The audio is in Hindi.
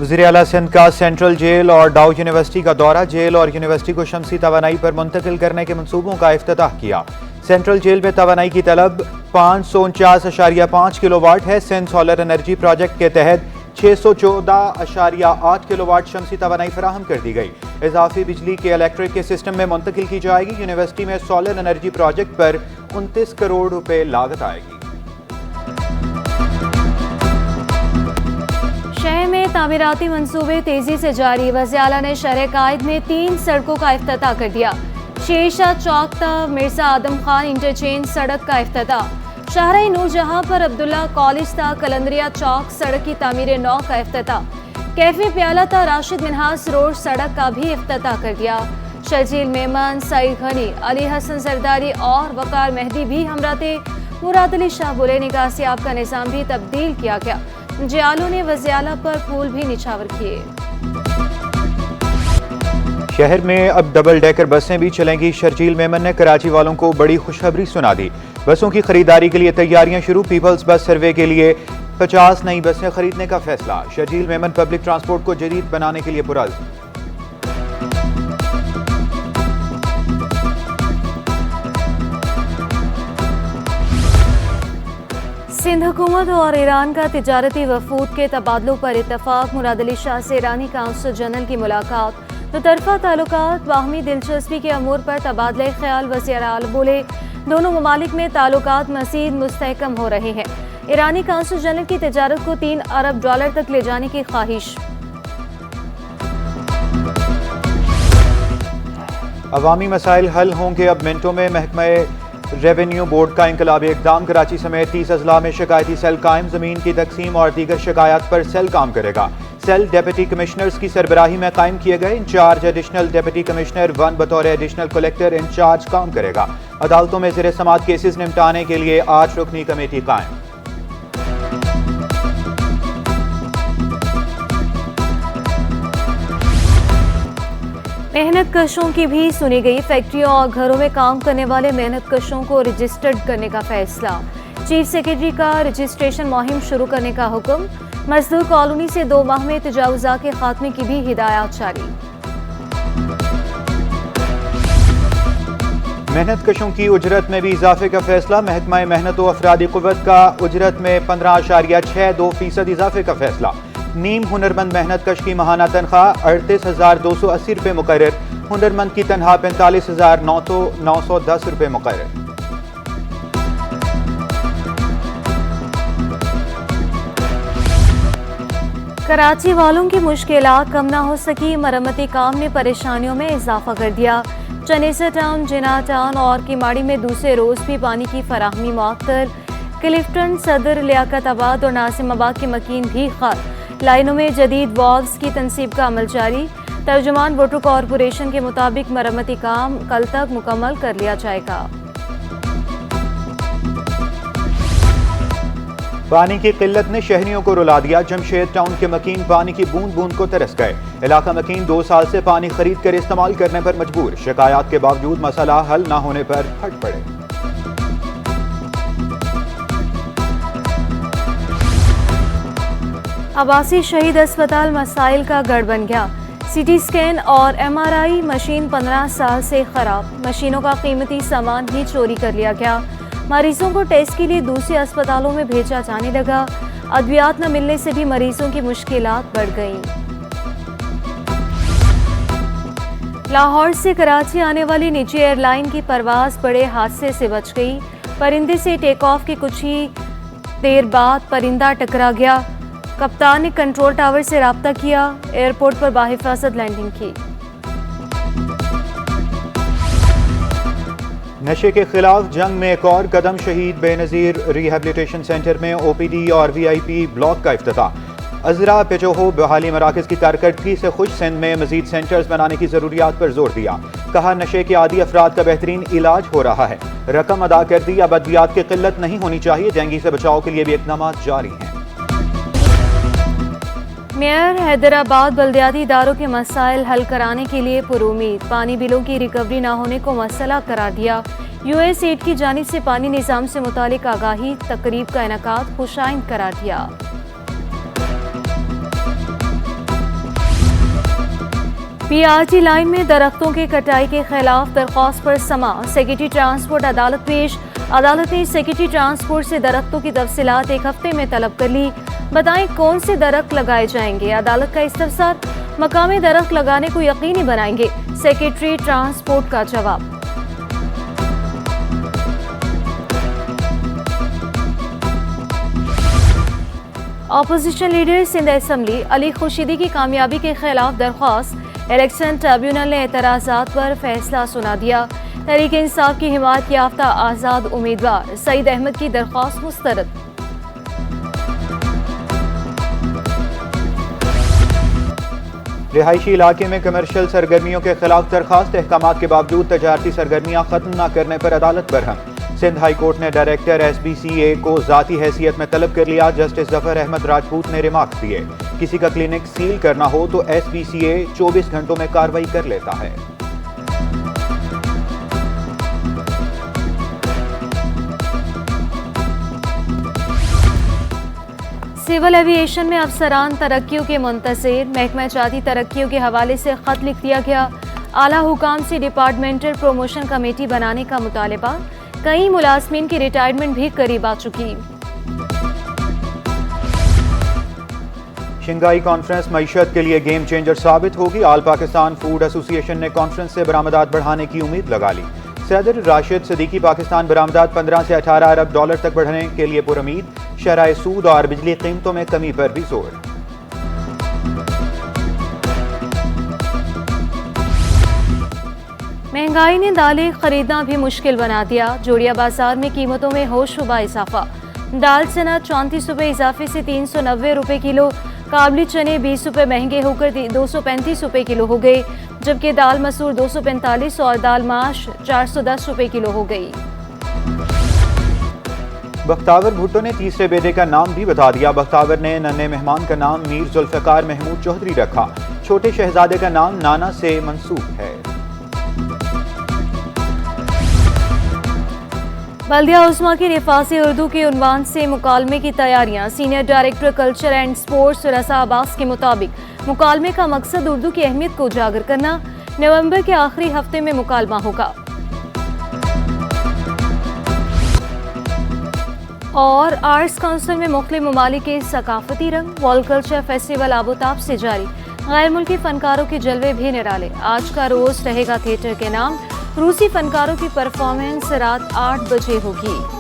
वज़ीर आला सिंध का सेंट्रल जेल और डाउ यूनिवर्सिटी का दौरा। जेल और यूनिवर्सिटी को शमसी तवानाई पर मुंतकिल करने के मनसूबों का इफ्तिताह किया। सेंट्रल जेल में तवानाई की तलब 549.5 किलोवाट है। सिंध सोलर एनर्जी प्रोजेक्ट के तहत 614.8 किलोवाट शमसी तवानाई फराहम कर दी गई। इजाफी बिजली के इलेक्ट्रिक के सिस्टम में मुंतकिल की जाएगी। यूनिवर्सिटी में सोलर एनर्जी प्रोजेक्ट पर 29 करोड़ रुपए लागत आएगी। शहर में तामीराती मंसूबे तेजी से जारी। वज़ीर आला ने शहर कायद में 3 सड़कों का इफ्तिताह कर दिया। शेरशाह चौक तक मिर्जा आदम खान इंटरचेंज सड़क का इफ्तिताह। शाहराह नूरजहां पर अब्दुल्ला कॉलेज तक कलंदरिया चौक सड़क की तामीर नौ का इफ्तिताह। कैफे प्याला तक राशिद मिन्हास रोड सड़क का भी इफ्तिताह कर दिया। शर्जील मेमन, सईद गनी, अली हसन जरदारी और वकार मेहदी भी हमरा थे। मुराद अली शाह बोले निकासियाब का निज़ाम भी तब्दील किया गया। जियालों ने वज़ीर आला पर फूल भी निछावर किए। शहर में अब डबल डेकर बसें भी चलेंगी। शर्जील मेमन ने कराची वालों को बड़ी खुशखबरी सुना दी। बसों की खरीदारी के लिए तैयारियां शुरू। पीपल्स बस सर्वे के लिए 50 नई बसें खरीदने का फैसला। शर्जील मेमन पब्लिक ट्रांसपोर्ट को जदीद बनाने के लिए पुरअज़्म। सिंध हुकूमत और ईरान का तिजारती वफूद के तबादलों पर इत्तफाक। मुराद अली शाह से ईरानी काउंसिल जनरल की मुलाकात। दोतरफा ताल्लुकात बाहमी दिलचस्पी के अमूर पर तबादला ख्याल। वज़ीर आला बोले दोनों ममालिक में ताल्लुकात मज़ीद मुस्तहकम हो रहे हैं। ईरानी काउंसिल जनरल की तिजारत को $3 अरब तक ले जाने की ख्वाहिश। अवामी मसाइल हल होंगे अब मिनटों में। महकमा रेवेन्यू बोर्ड का इंकलाबी इक़दाम। कराची समेत 30 अजला में शिकायती सेल कायम। जमीन की तकसीम और दीगर शिकायत पर सेल काम करेगा। सेल डेप्यूटी कमिश्नर्स की सरबराही में कायम किए गए। इंचार्ज एडिशनल डेप्यूटी कमिश्नर 1 बतौर एडिशनल कलेक्टर इंचार्ज काम करेगा। अदालतों में ज़ेर समाअत केसेस निपटाने के लिए 8 रुकनी कमेटी कायम। मेहनत कशों की भी सुनी गई। फैक्ट्रियों और घरों में काम करने वाले मेहनत कशों को रजिस्टर्ड करने का फैसला। चीफ सेक्रेटरी का रजिस्ट्रेशन मुहिम शुरू करने का हुक्म। मजदूर कॉलोनी से 2 माह में तजावुज़ात के खात्मे की भी हिदायत जारी। मेहनत कशों की उजरत में भी इजाफे का फैसला। महकमा मेहनत व अफरादी क़ुव्वत का उजरत में 15.62% इजाफे का फैसला। नीम हुनरमंद मेहनत कश की माहाना तनख्वाह 38,280 रुपये मुकर्रर। हुनरमंद की तनख्वाह 45,910 रुपये मुकर्रर। कराची वालों की मुश्किलात कम ना हो सकी। मरम्मती काम ने परेशानियों में इजाफा कर दिया। चनेसर टाउन, जिना टाउन और किमाड़ी में दूसरे रोज भी पानी की फराहमी मुअत्तल। क्लिफ्टन, सदर, लियाकताबाद और नासिमाबाद के मकीन भी खाल। लाइनों में जदीद वॉल्व्स की तनसीब का अमल जारी। तर्जुमान वाटर कॉरपोरेशन के मुताबिक मरम्मती काम कल तक मुकम्मल कर लिया जाएगा। पानी की किल्लत ने शहरियों को रुला दिया। जमशेद टाउन के मकीन पानी की बूंद बूंद को तरस गए। इलाका मकीन 2 साल से पानी खरीद कर इस्तेमाल करने पर मजबूर। शिकायत के बावजूद मसला हल न होने पर फट पड़े। अब्बासी शहीद अस्पताल मसाइल का गढ़ बन गया। सीटी स्कैन और MRI मशीन 15 साल से खराब। मशीनों का कीमती सामान भी चोरी कर लिया गया। मरीजों को टेस्ट के लिए दूसरे अस्पतालों में भेजा जाने लगा। अद्वियात न मिलने से भी मरीजों की मुश्किलात बढ़ गईं। लाहौर से कराची आने वाली निजी एयरलाइन की परवाज बड़े हादसे से बच गई। परिंदे से टेक ऑफ के कुछ ही देर बाद परिंदा टकरा गया। कप्तान ने कंट्रोल टावर से राब्ता किया। एयरपोर्ट पर बाहिफाजत लैंडिंग की। नशे के खिलाफ जंग में एक और कदम। शहीद बेनज़ीर रिहेबिलिटेशन सेंटर में OPD और VIP ब्लॉक का इफ्तिताह। अजरा पेचोहो बहाली मराकज़ की कारकर्दगी से खुश। सिंध में मजीद सेंटर्स बनाने की ज़रूरियात पर जोर दिया। कहा नशे के आदी अफराद का बेहतरीन इलाज हो रहा है। रकम अदा कर दी। अब अद्वियात की किल्लत नहीं होनी चाहिए। डेंगू से बचाव के लिए भी इक़दाम जारी हैं। मेयर हैदराबाद बल्दियाती इदारों के मसाइल हल कराने के लिए पुरुमीद। पानी बिलों की रिकवरी न होने को मसला करार दिया। USAID की जानिब से पानी निज़ाम से मुतालिक आगाही तकरीब का इनेकाद खुशाइंद करार दिया। पीआरटी लाइन में दरख्तों की कटाई के खिलाफ दरख्वास्त पर समा। सेक्रेटरी ट्रांसपोर्ट अदालत पेश। अदालत ने सेक्रेटरी ट्रांसपोर्ट से दरख्तों की तफसीलात एक हफ्ते में तलब कर ली। बताएं कौन से दरख्त लगाए जाएंगे। अदालत का इस्तफसार। मकामी दरख्त लगाने को यकीनी बनाएंगे। सेक्रेटरी ट्रांसपोर्ट का जवाब। Opposition leader Sindh assembly Ali Khurshidi की कामयाबी के खिलाफ दरख्वास्त। इलेक्शन ट्रिब्यूनल ने एतराज़ात पर फैसला सुना दिया। तहरीक इंसाफ की हिमायत याफ्ता आज़ाद उम्मीदवार सईद अहमद की दरख्वास्त मुस्तरद। रिहायशी इलाके में कमर्शियल सरगर्मियों के खिलाफ दरखास्त। अहकामात के बावजूद तजारती सरगर्मियां खत्म न करने पर अदालत बरहम। सिंध हाई कोर्ट ने डायरेक्टर SBCA को जाती हैसियत में तलब कर लिया। जस्टिस जफर अहमद राजपूत ने रिमार्क दिए, किसी का क्लिनिक सील करना हो तो SBCA 24 घंटों में कार्रवाई कर लेता है। सिविल एविएशन में अफसरान तरक्कियों के मुंतज़िर। महकमा जाती तरक्कियों के हवाले से खत लिख दिया गया। आला हुकाम से डिपार्टमेंटल प्रमोशन कमेटी बनाने का मुतालबा। कई मुलाजमीन की रिटायरमेंट भी करीब आ चुकी। शंघाई कॉन्फ्रेंस मईशत के लिए गेम चेंजर साबित होगी। आल पाकिस्तान फूड एसोसिएशन ने कॉन्फ्रेंस से बरामदात बढ़ाने की उम्मीद लगा ली। सदर राशिद सदीकी पाकिस्तान बरामदात 15 से 18 अरब डॉलर तक बढ़ने के लिए पुरउम्मीद। शरह सूद और बिजली कीमतों में कमी पर भी जोर। महंगाई ने दालें खरीदना भी मुश्किल बना दिया। जोड़िया बाजार में कीमतों में होशरुबा इजाफा। दाल चना 34 रुपये इजाफे से 390 रुपये किलो। काबली चने 20 रुपये महंगे होकर 235 रुपये किलो हो गए, जबकि दाल मसूर 245 और दाल माश 410 रुपये किलो हो गई। बख्तावर भुट्टो ने तीसरे बेटे का नाम भी बता दिया। बख्तावर ने नन्हे मेहमान का नाम मीर जुल्फ़िकार महमूद चौधरी रखा। छोटे शहजादे का नाम नाना से मंसूब है। बल्दिया उस्मा की रिफासी उर्दू के उन्वान से मुकालमे की तैयारियां। Senior director culture and sports रसा अब्बास के मुताबिक मुकालमे का मकसद उर्दू की अहमियत को उजागर करना। नवंबर के आखिरी हफ्ते में मुकालमा होगा। और आर्ट्स काउंसिल में मुख्तलिफ ममालिक के सकाफती रंग। वर्ल्ड कल्चर फेस्टिवल आबोताब से जारी। गैर मुल्की फनकारों के जलवे भी निराले। आज का रोज रहेगा थिएटर के नाम। रूसी फनकारों की परफॉर्मेंस रात 8 बजे होगी।